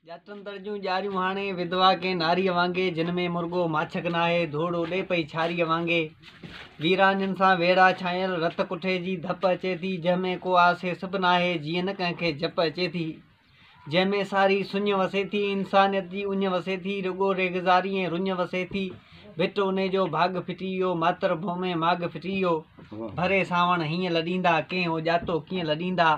जाटन दर्जू जारियूं हाणे विधवा के नारी वांगे जिनमें मुर्गो माछक नाहे धोड़ो डे पई छारी वांगे वीरानिन सां वेड़ा छायल रत कुठे जी धप अचे थी जंहिंमें को आसे सभ नाहे जीअं न कंहिंखे जप अचे थी जंहिंमें सारी सुञ वसे थी इंसानियत जी उञ वसे थी रुगो रेगज़ारी ऐं रुञ वसे थी भिट उन जो भाग फिटी वियो मातर भौमे माग फिटी वियो भरे सावण हीअं लॾींदा कंहिं हो ॼातो कीअं लॾींदा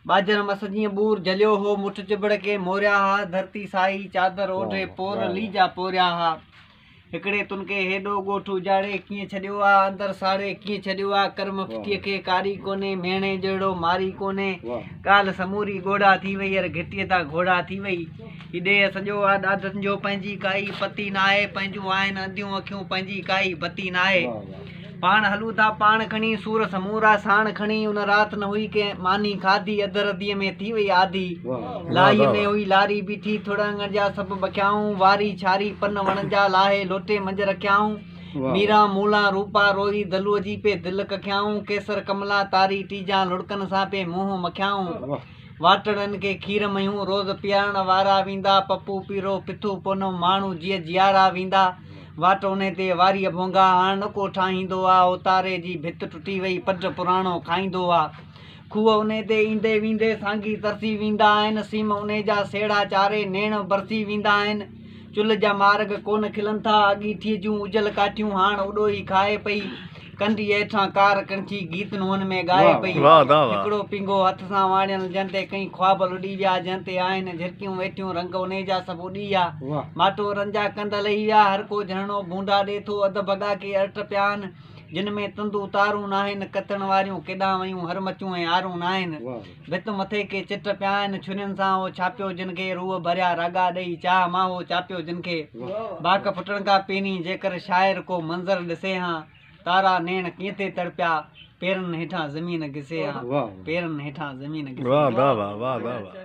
बाजर मस जीअं बूर जलियो हो मुठ चिबड़ के मोरिया हा धरती साई चादर ओढ़े पोर लीजा पोरिया हा हिकिड़े तुनके हेॾो ॻोठ उजाड़े कीअं छॾियो आहे अंदरि साड़े कीअं छॾियो आहे कर्म फिटीअ खे कारी कोन्हे मेणे जहिड़ो मारी कोन्हे ॻाल्हि समूरी घोड़ा थी वई अर घिटीअ तां घोड़ा थी वई हिॾे सॼो आहे ॾाढनि जो पंहिंजी काई पती नाहे पंहिंजूं आहिनि अंधियूं अखियूं पंहिंजी काई बती नाहे पाण हलूं था पाण खणी सूर समूरा साण खणी उन रात न हुई के मानी खाधी अध रदीअ में थी वई आधी लाही में हुई लारी बीठी थोड़ंग जा सभु बखियाऊं वारी छारी पन वण जा लाहे लोटे मंझ रखियाऊं मीरा मूला रूपा रोई दलुअ जी पे दिल कखियाऊं केसर कमला तारी टीजा लुड़कन सां पे मुंहुं मखियाऊं वाटड़न के खीर मयूं रोज़ पीआरण वारा वींदा पप्पू पीरो पिथू पोनो माण्हू जीअं जियारा वींदा वाट उन ते वारी भोंगा हाण न को ठाहींदो आहे उतारे जी भित टुटी वई पट पुराणो खाईंदो आहे खूह उन ते ईंदे वेंदे सांगी तरसी वेंदा आहिनि सीम उन जा सेड़ा चारे नेण बरसी वेंदा आहिनि चुल्ह जा मार्ग कोन खिलनि था अॻीठीअ जूं उजल काठियूं हाण उॾो ई खाए पई कंदी हेठां कार कणची गीत नुहनि में गाए पई हिकिड़ो पिंगो हथ सां वाणियल जंहिं ते कई ख्वाब लुॾी विया जंहिं ते आहिनि झिरकियूं वेठियूं रंग उन जा सभु उॾी विया माटो रंजा कंद लही विया हर को झरणो बूंदा ॾे थो अध भॻा के अर्ट पिया आहिनि जिन में तंदू तारूं नाहिनि कतण वारियूं केॾां वयूं हर मचूं ऐं आरूं नाहिनि भित मथे के चिट पिया आहिनि छुरियुनि सां हो छापियो जिन खे रूह भरिया रागा ॾेई चाह माहो चापियो जिन खे बाक फुटण खां पहिरीं जेकर शाइर को मंज़र ॾिसे हा तारा नेण कीअं ते तड़पिया पेरनि हेठां ज़मीन घिसे हा पेरनि हेठां ज़मीन घिसे।